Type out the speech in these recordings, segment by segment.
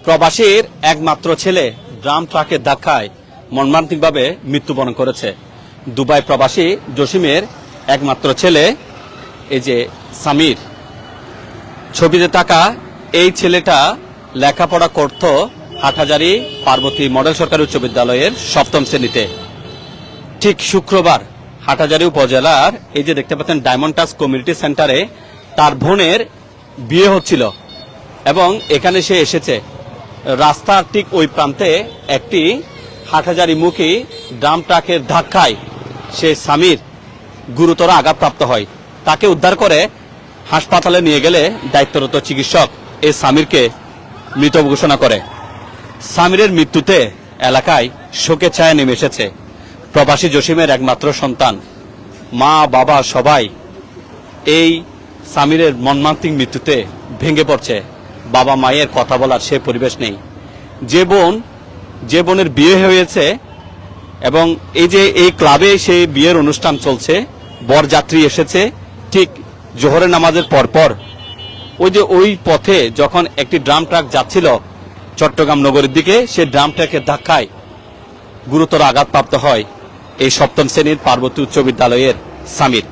প্রবাসীর একমাত্র ছেলে ড্রাম ট্রাকের ধাক্কায় মর্মান্তিকভাবে মৃত্যুবরণ করেছে। দুবাই প্রবাসী জসিমের একমাত্র ছেলে এই যে সামির, ছবিতে থাকা এই ছেলেটা লেখাপড়া করত হাটহাজারী পার্বতী মডেল সরকারি উচ্চ বিদ্যালয়ের 7ম শ্রেণীতে। ঠিক শুক্রবার হাটহাজারী উপজেলার এই যে দেখতে পাচ্ছেন ডায়মন্ড টাচ কমিউনিটি সেন্টারে তার বোনের বিয়ে হচ্ছিল এবং এখানে সে এসেছে। রাস্তার ঠিক ওই প্রান্তে একটি হাটহাজারীমুখী ড্রাম ট্রাকের ধাক্কায় সে সামির গুরুতর আঘাতপ্রাপ্ত হয়। তাকে উদ্ধার করে হাসপাতালে নিয়ে গেলে দায়িত্বরত চিকিৎসক এই সামিরকে মৃত ঘোষণা করে। সামিরের মৃত্যুতে এলাকায় শোকের ছায়া নেমে এসেছে। প্রবাসী জসিমের একমাত্র সন্তান, মা বাবা সবাই এই সামিরের মর্মান্তিক মৃত্যুতে ভেঙে পড়ছে। বাবা মায়ের কথা বলার সে পরিবেশ নেই। যে বোনের বিয়ে হয়েছে এবং এই যে এই ক্লাবে সেই বিয়ের অনুষ্ঠান চলছে, বরযাত্রী এসেছে ঠিক জোহরের নামাজের পরপর ওই পথে যখন একটি ড্রাম ট্রাক যাচ্ছিল চট্টগ্রাম নগরীর দিকে, সে ড্রাম ট্রাকের ধাক্কায় গুরুতর আঘাতপ্রাপ্ত হয় এই 7ম শ্রেণীর পার্বতী উচ্চ বিদ্যালয়ের সামির।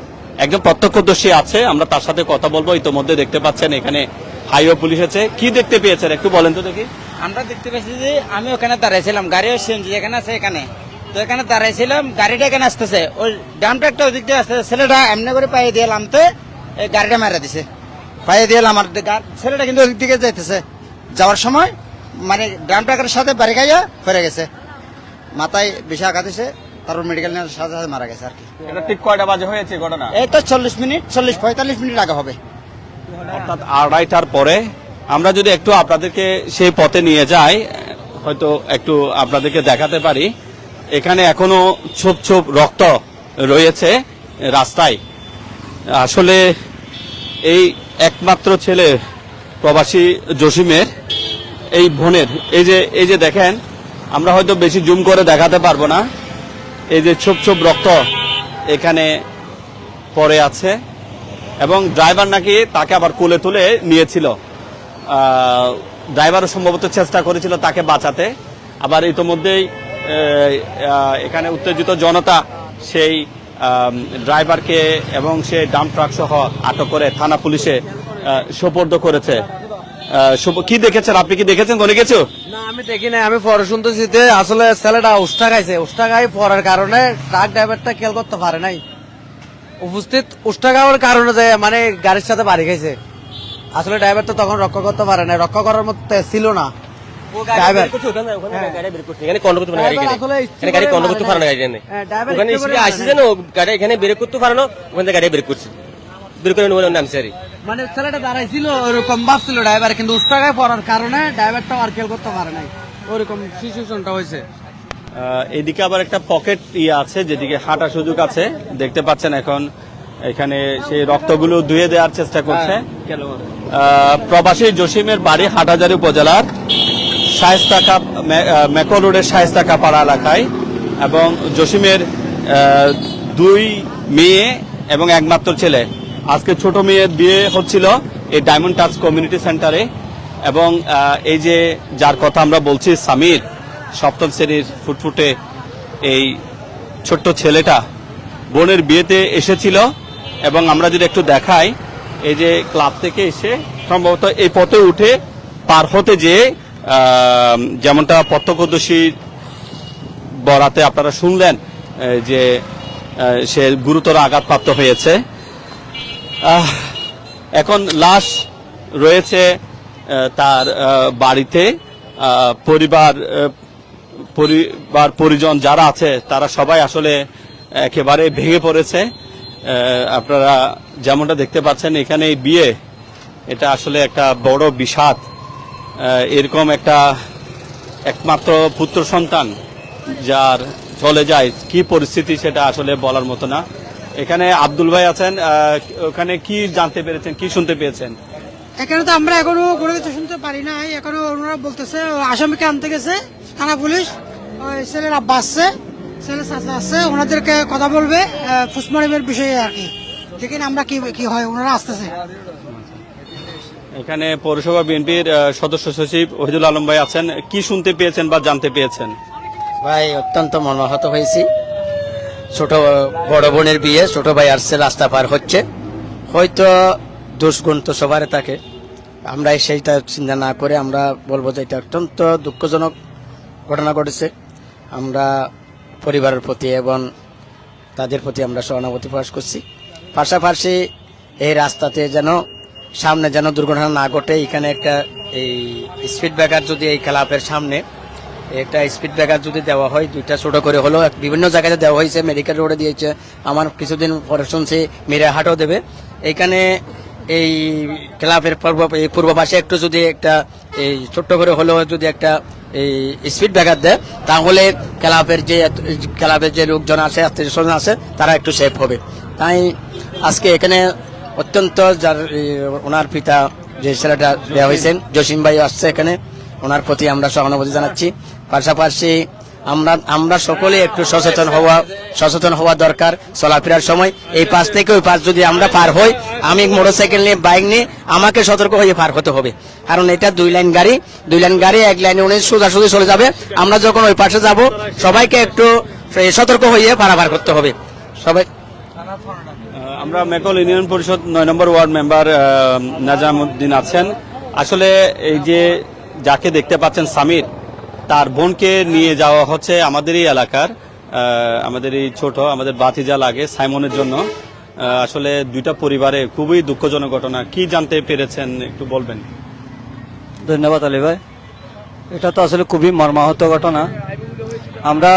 একজন প্রত্যক্ষদর্শী আছে, আমরা তার সাথে কথা বলবো। ইতোমধ্যে দেখতে পাচ্ছেন এখানে হাইওয়ে পুলিশ আছে। কি দেখতে পেয়েছেন একটু বলেন তো দেখি। আমরা দেখতে পেয়েছি যে আমি ওখানে দাঁড়াইছিলাম, গাড়িও সিএনজি যেখানে আছে এখানে, তো এখানে দাঁড়াইছিলাম, গাড়িটা এখানে আসতেছে, ওই ড্রাম ট্রাকটা ওই দিক দিয়ে আসতেছে। ছেলেটা এমনি করে পায়ে দিয়ে নামতে গাড়িটা মারা দিছে, পায়ে দিয়ে আমার ছেলেটা কিন্তু ওই দিক দিকে যাইতেছে, যাওয়ার সময় মানে ড্রাম ট্রাকের সাথে বাড়ি খাইয়া ফেরে গেছে, মাথায় বেশি আঘাত হয়েছে, তারপর মেডিকেল নেওয়ার সাথে সাথে মারা গেছে আর কি। এটা ঠিক কয়টা বাজে হয়েছে ঘটনা? এই তো 40-45 মিনিট আগে হবে, অর্থাৎ 2:30টার পরে। আমরা যদি একটু আপনাদেরকে সেই পথে নিয়ে যাই, হয়তো একটু আপনাদেরকে দেখাতে পারি। এখানে এখনো ছোপ ছোপ রক্ত রয়েছে রাস্তায়। আসলে এই একমাত্র ছেলে প্রবাসী জসিমের এই বোনের এই যে দেখেন, আমরা হয়তো বেশি জুম করে দেখাতে পারবো না। এই যে ছোপ ছোপ রক্ত এখানে পড়ে আছে এবং ড্রাইভার নাকি তাকে আবার কোলে তুলে নিয়েছিল। ড্রাইভারও সম্ভবত চেষ্টা করেছিল তাকে বাঁচাতে। আবার ইতোমধ্যেই এখানে উত্তেজিত জনতা সেই ড্রাইভারকে এবং সেই ডাম্প ট্রাক সহ আটক করে থানা পুলিশে সোপর্দ করেছে। কি দেখেছেন আপনি? কি দেখেছেন কোনো কিছু? না, আমি দেখি নাই, আমি পরে শুনতেছি যে আসলে ছেলেটা উষ্টা খাইছে, উষ্টা খাই পড়ার কারণে ট্রাক ড্রাইভারটা খেয়াল করতে পারে নাই, উপস্থিত উষ্টা খাওয়ার কারণে যে মানে গাড়ির সাথে বাড়ি খাইছে। আসলে ড্রাইভার তো তখন রক্ষা করতে পারে না, রক্ষা করার মতো ছিল না। মানে ছেলেটা দাঁড়াইছিল ওরকম ভাবছিল ড্রাইভার, কিন্তু উষ্টা খাই পড়ার কারণে ড্রাইভারটা আর খেয়াল করতে পারে নাই, ওরকম সিচুয়েশনটা হয়েছে। এদিকে আবার একটা পকেট আছে যেদিকে হাঁটার সুযোগ আছে, দেখতে পাচ্ছেন। এখন এখানে সেই রক্তগুলো ধুয়ে দেওয়ার চেষ্টা করছে। প্রবাসী জসিমের বাড়ি হাটহাজারী উপজেলার শায়েস্তা মেকো রোডের শায়েস্তা পাড়া এলাকায় এবং জসিমের 2 মেয়ে এবং একমাত্র ছেলে। আজকে ছোট মেয়ের বিয়ে হচ্ছিল এই ডায়মন্ড টাচ কমিউনিটি সেন্টারে এবং এই যে যার কথা আমরা বলছি সামির, 7ম শ্রেণীর ফুটফুটে এই ছোট্ট ছেলেটা বোনের বিয়েতে এসেছিল এবং আমরা যদি একটু দেখাই, এই যে ক্লাব থেকে এসে সম্ভবত এই পথে উঠে পার হতে যেয়ে যেমনটা প্রত্যক্ষদর্শী বরাতে আপনারা শুনলেন যে সে গুরুতর আঘাতপ্রাপ্ত হয়েছে। এখন লাশ রয়েছে তার বাড়িতে। পরিজন যারা আছে তারা সবাই আসলে একেবারে ভেঙে পড়েছে। আপনারা যেমনটা দেখতে পাচ্ছেন এখানে এই বিয়ে, এটা আসলে একটা বড় বিষাদ। এরকম একটা একমাত্র পুত্র সন্তান যার চলে যায়, কি পরিস্থিতি সেটা আসলে বলার মতো না। এখানে আব্দুল ভাই আছেন, ওখানে কি জানতে পেরেছেন, কি শুনতে পেয়েছেন? এখানে তো আমরা এখনো কোনো কিছু শুনতে পারি নাই। এখনো ওনারা বলতেছে আসামিকে আনতে গেছে থানা পুলিশ, ওই ছেলের আব্বা আসছে, ছেলের চাচা আসছে, ওনাদেরকে কথা বলবে পোস্টমর্টমের বিষয়ে আর কি। দেখেন আমরা কি হয়, ওনারা আসতেছে। এখানে পৌরসভা বিএনপির সদস্য সচিব ওহিদুল আলম ভাই আছেন, কি শুনতে পেয়েছেন বা জানতে পেয়েছেন? ভাই অত্যন্ত মর্মাহত হয়েছি। ছোট বড় বোনের বিয়ে, ছোট ভাই আসছে, রাস্তা পার হচ্ছে, হয়তো দুষ্গুণ তো সবার থাকে। আমরা সেইটা চিন্তা না করে আমরা বলবো যে এটা অত্যন্ত দুঃখজনক ঘটনা ঘটেছে। আমরা পরিবারের প্রতি এবং তাদের প্রতি আমরা সহানুভূতি প্রকাশ করছি। পাশাপাশি এই রাস্তাতে যেন সামনে যেন দুর্ঘটনা না ঘটে, এখানে একটা এই স্পিড ব্রেকার যদি এই ক্লাবের সামনে একটা স্পিড ব্রেকার যদি দেওয়া হয়, দুইটা ছোট করে হলো, বিভিন্ন জায়গায় দেওয়া হয়েছে, মেডিকেল রোডে দিয়েছে, আমার কিছুদিন পরে শুনছি মিরাহাটও দেবে। এইখানে এই ক্লাবের পূর্ব পাশে একটু যদি একটা এই ছোট্ট করে হলেও যদি একটা এই স্পিড ব্রেকার দেয়, তাহলে ক্লাবের যে লোকজন আছে, আত্মীয় স্বজন আছে, তারা একটু সেফ হবে। তাই আজকে এখানে অত্যন্ত ওনার পিতা যে ছেলেটা দেওয়া হয়েছেন, জসিম ভাই আসছে এখানে, ওনার প্রতি আমরা সহানুভূতি জানাচ্ছি। পাশাপাশি আমরা সকলে একটু সচেতন হওয়া দরকার চলাফেরার সময়। এই পাশ থেকে ওই পাশ যদি আমরা পার হই, আমি মোটরসাইকেল নিয়ে, বাইক নিয়ে, আমাকে সতর্ক হয়ে পার হতে হবে, কারণ এটা দুই লাইন গাড়ি এক লাইনে উনি সোজাসুজি চলে যাবে। আমরা যখন ওই পাশে যাব, সবাইকে একটু সতর্ক হয়ে পারাপার করতে হবে সবাই। আমরা মেকল ইউনিয়ন পরিষদ 9 নম্বর ওয়ার্ড মেম্বার নাজামুদ্দিন আছেন। আসলে এই যে যাকে দেখতে পাচ্ছেন সামির, তার বোনকে নিয়ে যাওয়া হচ্ছে আমাদেরই এলাকার, আমাদের এই ছোট আমাদের বাতিজা লাগে সাইমনের জন্য। আসলে দুইটা পরিবারে খুবই দুঃখজনক ঘটনা, কি জানতে পেরেছেন একটু বলবেন? ধন্যবাদ আলী ভাই। এটা তো আসলে খুবই মর্মাহত ঘটনা। আমরা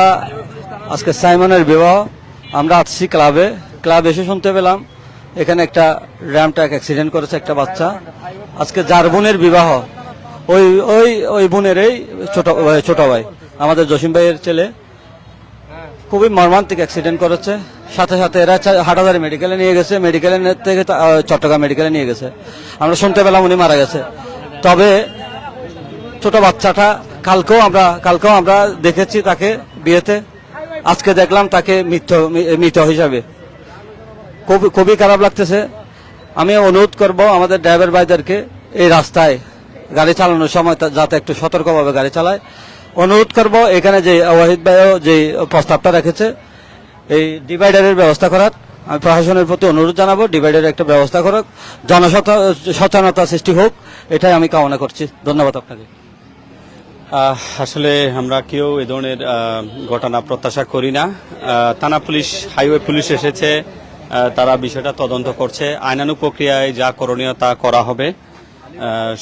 আজকে সাইমনের বিবাহ, আমরা আসছি ক্লাবে এসে শুনতে পেলাম এখানে একটা র্যাম ট্রাক অ্যাক্সিডেন্ট করেছে একটা বাচ্চা। আজকে যার বোনের বিবাহ, ওই বোনের এই ছোট ভাই আমাদের জসিম ভাইয়ের ছেলে, খুবই মর্মান্তিক অ্যাক্সিডেন্ট করেছে। সাথে সাথে এরা হাটাদারি মেডিকেলে নিয়ে গেছে, মেডিকেলের থেকে চট্টগ্রাম মেডিকেলে নিয়ে গেছে। আমরা শুনতে পেলাম উনি মারা গেছে। তবে ছোট বাচ্চাটা কালকেও আমরা দেখেছি তাকে বিয়েতে, আজকে দেখলাম তাকে মৃত হিসাবে। খুবই খারাপ লাগতেছে। আমি অনুরোধ করব আমাদের ড্রাইভার ভাইদেরকে এই রাস্তায় গাড়ি চালানোর সময় যাতে একটু সতর্কভাবে গাড়ি চালায়। অনুরোধ করব এখানে যে ওয়াহিদ ভাইও যে প্রস্তাবটা রেখেছে এই ডিভাইডারের ব্যবস্থা করার, আমি প্রশাসনের প্রতি অনুরোধ জানাবো ডিভাইডারের একটা ব্যবস্থা করুক, জনসচেতনতা সৃষ্টি হোক, এটাই আমি কামনা করছি। ধন্যবাদ আপনাকে। আসলে আমরা কেউ এ ধরনের ঘটনা প্রত্যাশা করি না। থানা পুলিশ, হাইওয়ে পুলিশ এসেছে, তারা বিষয়টা তদন্ত করছে, আইনানুগ প্রক্রিয়ায় যা করণীয় তা করা হবে।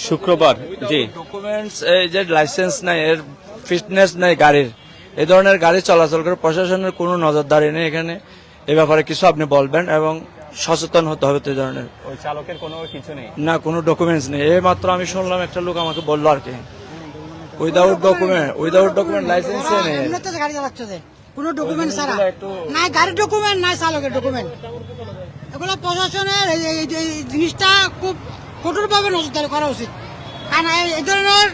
শুক্রবার জি ডকুমেন্টস, এই যে লাইসেন্স নাই, এর ফিটনেস নাই গাড়ির, এই ধরনের গাড়ি চলাচল করে প্রশাসনের কোনো নজরদারি নেই এখানে। এই ব্যাপারে কিছু আপনি বলবেন এবং সচেতন হতে হবে। তো এই ধরনের ওই চালকের কোনো কিছু নেই, না কোনো ডকুমেন্টস নেই। এই মাত্র আমি শুনলাম একটা লোক আমাকে বললো আর কি, উইদাউট ডকুমেন্ট লাইসেন্স নেই, এমনিতে গাড়ি চালাচ্ছে যে কোনো ডকুমেন্ট ছাড়া, নাই গাড়ির ডকুমেন্ট, নাই চালকের ডকুমেন্ট। এগুলো প্রশাসনের এই জিনিসটা খুব কঠোরভাবে নজরদারি করা উচিত, কারণ এই ধরনের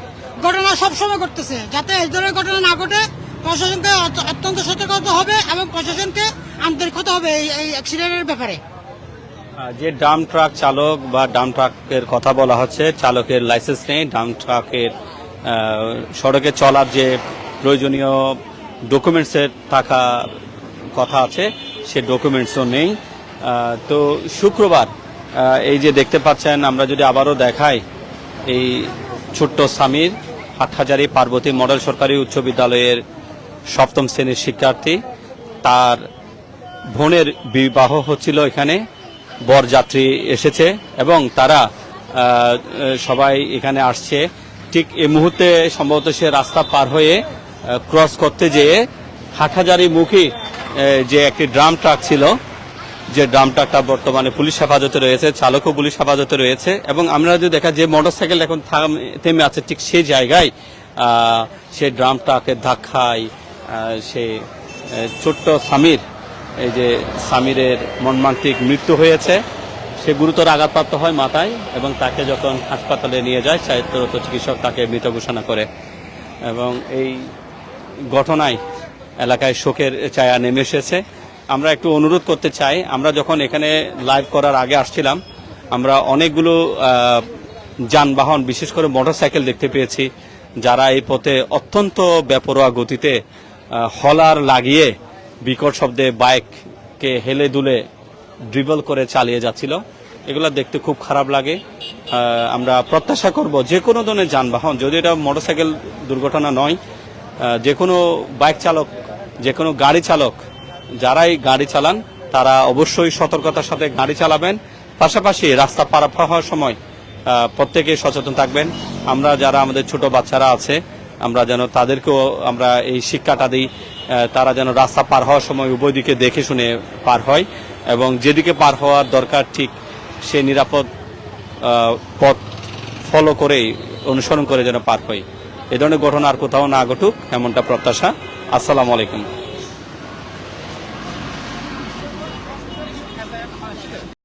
ঘটনা সবসময় ঘটতেছে। যাতে এই ধরনের ঘটনা না ঘটে প্রশাসনকে অত্যন্ত সতর্ক হতে হবে এবং প্রশাসনকে আন্তরিক হতে হবে এই অ্যাক্সিডেন্টের ব্যাপারে। যে ডাম ট্রাক চালক বা ডাম ট্রাকের কথা বলা হচ্ছে, চালকের লাইসেন্স নেই, ডাম ট্রাকের সড়কে চলার যে প্রয়োজনীয় ডকুমেন্টসের থাকা কথা আছে, সে ডকুমেন্টসও নেই। তো শুক্রবার এই যে দেখতে পাচ্ছেন, আমরা যদি আবারও দেখাই, এই ছোট্ট সামির হাটহাজারী পার্বতী মডেল সরকারি উচ্চ বিদ্যালয়ের 7ম শ্রেণীর শিক্ষার্থী, তার বোনের বিবাহ হচ্ছিল এখানে, বরযাত্রী এসেছে এবং তারা সবাই এখানে আসছে। ঠিক এই মুহূর্তে সম্ভবত সে রাস্তা পার হয়ে ক্রস করতে যেয়ে হাটহাজারী মুখী যে একটি ড্রাম ট্রাক ছিল, যে ড্রাম ট্রাকটা বর্তমানে পুলিশ হেফাজতে রয়েছে, চালকও পুলিশ হেফাজতে রয়েছে, এবং আমরা যদি দেখা যে মোটরসাইকেল এখন থেমে আছে ঠিক সেই জায়গায় সে ড্রাম ট্রাকের ধাক্কায় সে ছোট্ট সামির, এই যে সামিরের মর্মান্তিক মৃত্যু হয়েছে। সে গুরুতর আঘাতপ্রাপ্ত হয় মাথায়, এবং তাকে যখন হাসপাতালে নিয়ে যায় চাইতরত চিকিৎসক তাকে মৃত ঘোষণা করে। এবং এই ঘটনায় এলাকায় শোকের ছায়া নেমে এসেছে। আমরা একটু অনুরোধ করতে চাই, আমরা যখন এখানে লাইভ করার আগে আসছিলাম, আমরা অনেকগুলো যানবাহন বিশেষ করে মোটরসাইকেল দেখতে পেয়েছি যারা এই পথে অত্যন্ত বেপরোয়া গতিতে হলার লাগিয়ে বিকট শব্দে বাইককে হেলে দুলে ড্রিবল করে চালিয়ে যাচ্ছিল। এগুলো দেখতে খুব খারাপ লাগে। আমরা প্রত্যাশা করব যে কোনো ধরনের যানবাহন, যদি এটা মোটরসাইকেল দুর্ঘটনা নয়, যে কোনো বাইক চালক, যে কোনো গাড়ি চালক যারাই গাড়ি চালান তারা অবশ্যই সতর্কতার সাথে গাড়ি চালাবেন। পাশাপাশি রাস্তা পারাপার হওয়ার সময় প্রত্যেকে সচেতন থাকবেন। আমরা যারা আমাদের ছোট বাচ্চারা আছে আমরা যেন তাদেরকেও আমরা এই শিক্ষাটা দিই, তারা যেন রাস্তা পার হওয়ার সময় উভয় দিকে দেখে শুনে পার হয় এবং যেদিকে পার হওয়ার দরকার ঠিক সে নিরাপদ পথ ফলো করেই অনুসরণ করে যেন পার হয়। এ ধরনের ঘটনা আর কোথাও না ঘটুক এমনটা প্রত্যাশা। আসসালামু আলাইকুম।